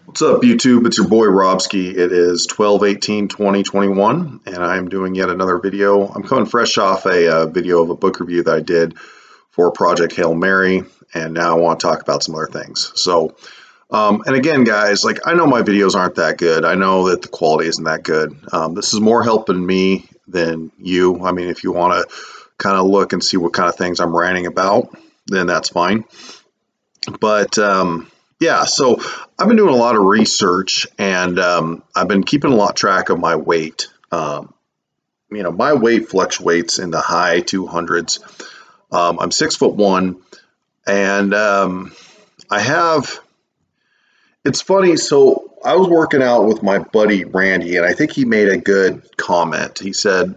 What's up, YouTube? It's your boy Robski. It is 12/18/2021, and I'm doing yet another video. I'm coming fresh off a video of a book review that I did for Project Hail Mary, and now I want to talk about some other things. And again, guys, like, I know my videos aren't that good. I know that the quality isn't that good. This is more helping me than you. I mean, if you want to kind of look and see what kind of things I'm ranting about, then that's fine. But yeah, so I've been doing a lot of research, and I've been keeping a lot track of my weight. My weight fluctuates in the high 200s. I'm 6'1", and it's funny. So I was working out with my buddy Randy, and I think he made a good comment. He said,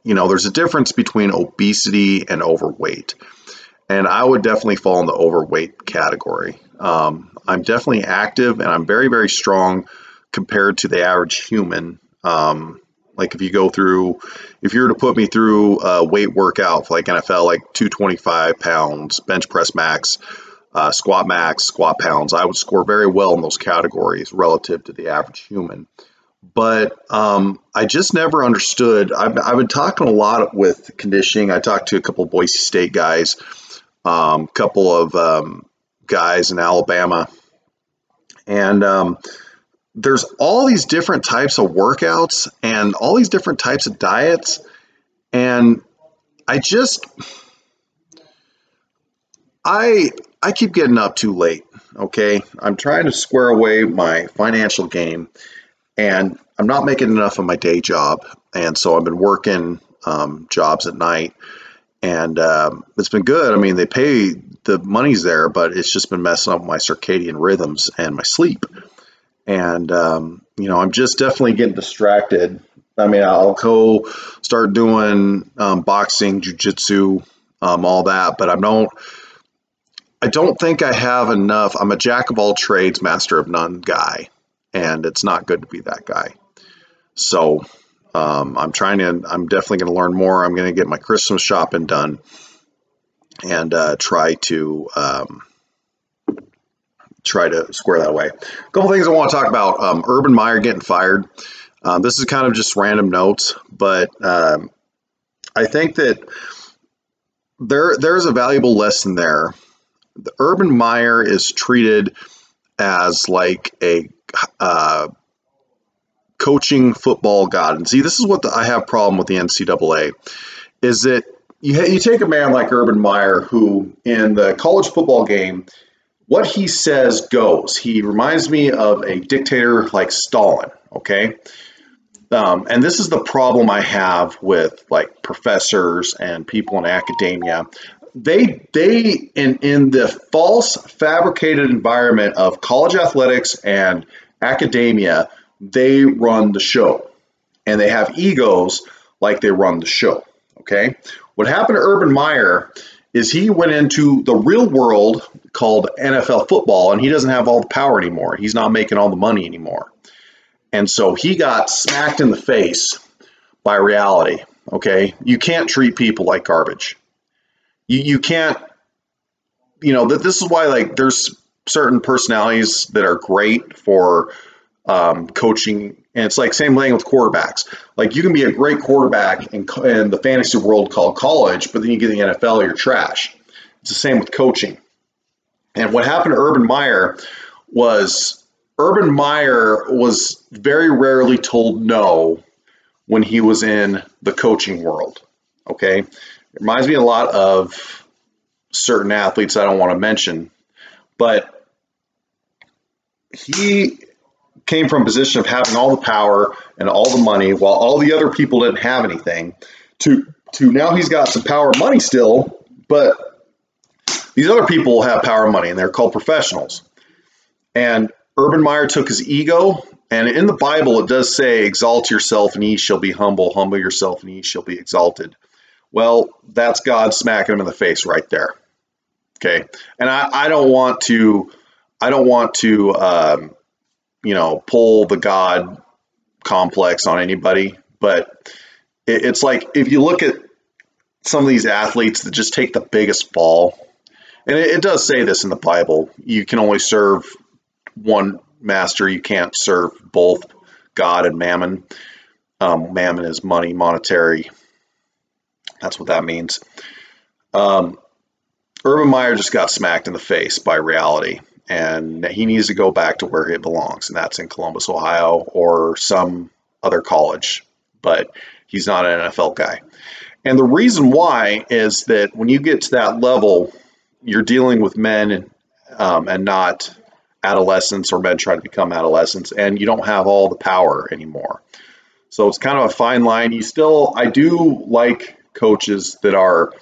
there's a difference between obesity and overweight. And I would definitely fall in the overweight category. I'm definitely active, and I'm very, very strong compared to the average human. Like if you were to put me through a weight workout for like NFL, like 225 pounds, bench press max, squat pounds, I would score very well in those categories relative to the average human. But I just never understood. I've been talking a lot with conditioning. I talked to a couple of Boise State guys, couple of guys in Alabama, and there's all these different types of workouts and all these different types of diets, and I keep getting up too late. Okay, I'm trying to square away my financial game, and I'm not making enough of my day job, and so I've been working jobs at night. And it's been good. I mean, they pay, the money's there, but it's just been messing up my circadian rhythms and my sleep. And, I'm just definitely getting distracted. I mean, I'll go start doing boxing, jujitsu, all that, but I don't think I have enough. I'm a jack of all trades, master of none guy, and it's not good to be that guy. So I'm definitely going to learn more. I'm going to get my Christmas shopping done and try to square that away. A couple things I want to talk about. Urban Meyer getting fired. This is kind of just random notes, but I think that there's a valuable lesson there. The Urban Meyer is treated as like a coaching football god. And see, this is what I have problem with the NCAA, is that you take a man like Urban Meyer, who in the college football game, what he says goes. He reminds me of a dictator like Stalin, okay? And this is the problem I have with like professors and people in academia. They in the false fabricated environment of college athletics and academia, they run the show, and they have egos like they run the show. Okay, what happened to Urban Meyer is he went into the real world called NFL football, and he doesn't have all the power anymore. He's not making all the money anymore, and so he got smacked in the face by reality. Okay, you can't treat people like garbage. You can't. This is why, like, there's certain personalities that are great for coaching, and it's like same thing with quarterbacks. Like, you can be a great quarterback in the fantasy world called college, but then you get in the NFL, you're trash. It's the same with coaching. And what happened to Urban Meyer was very rarely told no when he was in the coaching world. Okay, it reminds me a lot of certain athletes I don't want to mention, but he came from a position of having all the power and all the money while all the other people didn't have anything, to now he's got some power and money still, but these other people have power and money, and they're called professionals. And Urban Meyer took his ego, and in the Bible it does say, exalt yourself and ye shall be humble, humble yourself and ye shall be exalted. Well, that's God smacking him in the face right there. Okay, and I don't want to pull the God complex on anybody, but it's like, if you look at some of these athletes that just take the biggest fall, and it does say this in the Bible, you can only serve one master. You can't serve both God and mammon. Mammon is money, monetary. That's what that means. Urban Meyer just got smacked in the face by reality, and he needs to go back to where he belongs, and that's in Columbus, Ohio, or some other college. But he's not an NFL guy. And the reason why is that when you get to that level, you're dealing with men and not adolescents or men trying to become adolescents, and you don't have all the power anymore. So it's kind of a fine line. I do like coaches that are,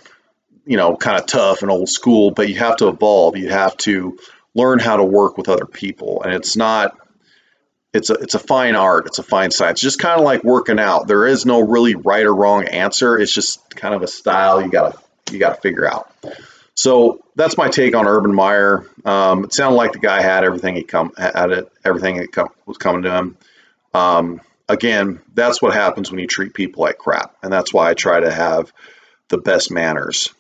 kind of tough and old school, but you have to evolve. You have to learn how to work with other people, and it's a fine art. It's a fine science. Just kind of like working out. There is no really right or wrong answer. It's just kind of a style you gotta figure out. So that's my take on Urban Meyer. It sounded like the guy had everything was coming to him. Again, that's what happens when you treat people like crap, and that's why I try to have the best manners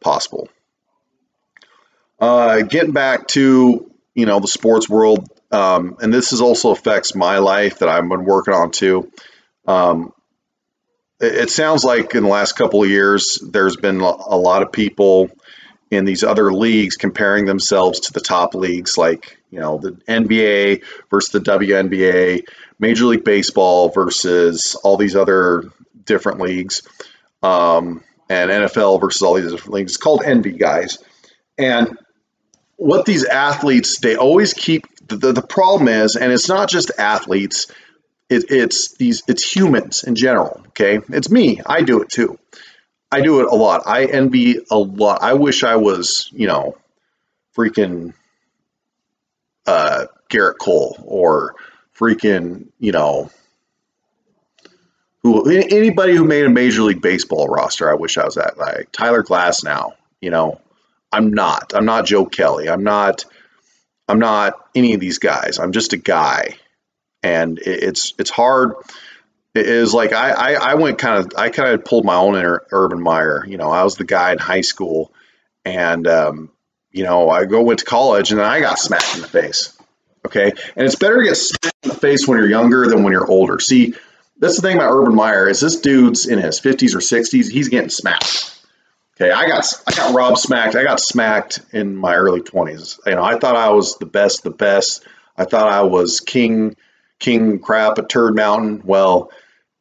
possible. Getting back to the sports world, and this also affects my life that I've been working on too. It sounds like in the last couple of years, there's been a lot of people in these other leagues comparing themselves to the top leagues, like the NBA versus the WNBA, Major League Baseball versus all these other different leagues, and NFL versus all these different leagues. It's called envy, guys. And what these athletes, they always keep, the problem is, and it's not just athletes, it's humans in general, okay? It's me. I do it too. I do it a lot. I envy a lot. I wish I was, freaking Garrett Cole or freaking, anybody who made a Major League Baseball roster. I wish I was that. Like Tyler Glass now, I'm not. I'm not Joe Kelly. I'm not any of these guys. I'm just a guy, and it's hard. It is like I kind of pulled my own Urban Meyer. I was the guy in high school, and I went to college, and then I got smacked in the face. Okay, and it's better to get smacked in the face when you're younger than when you're older. See, that's the thing about Urban Meyer is this dude's in his 50s or 60s. He's getting smacked. Okay, I got Rob smacked. I got smacked in my early 20s. I thought I was the best. I thought I was king crap at Turd Mountain. Well,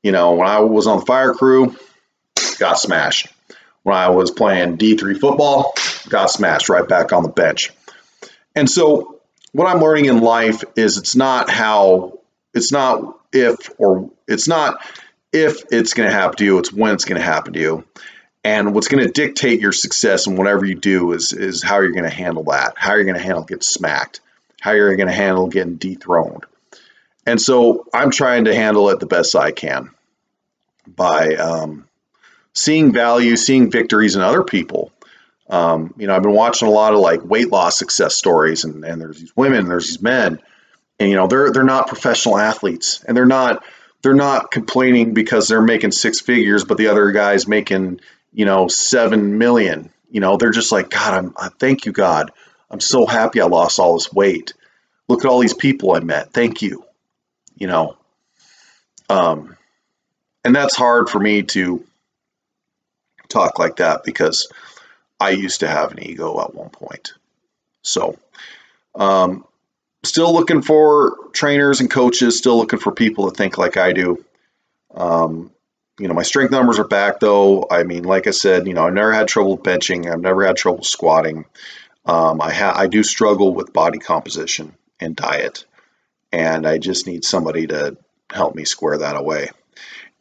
when I was on the fire crew, got smashed. When I was playing D3 football, got smashed right back on the bench. And so what I'm learning in life is it's not if it's going to happen to you, it's when it's going to happen to you. And what's going to dictate your success in whatever you do is how you're going to handle that, how you're going to handle getting smacked, how you're going to handle getting dethroned. And so I'm trying to handle it the best I can by seeing value, seeing victories in other people. I've been watching a lot of like weight loss success stories, and there's these women, there's these men, and they're not professional athletes, and they're not complaining because they're making six figures, but the other guy's making 7 million. They're just like, God, I thank you, God. I'm so happy I lost all this weight. Look at all these people I met. Thank you. And that's hard for me to talk like that because I used to have an ego at one point. So, still looking for trainers and coaches, still looking for people that think like I do. My strength numbers are back though. I mean, like I said, I've never had trouble benching. I've never had trouble squatting. I do struggle with body composition and diet, and I just need somebody to help me square that away.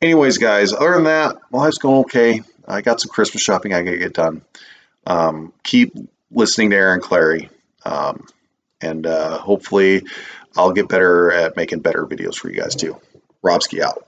Anyways, guys, other than that, life's going okay. I got some Christmas shopping I gotta get done. Keep listening to Aaron Clary, and hopefully I'll get better at making better videos for you guys too. Robski out.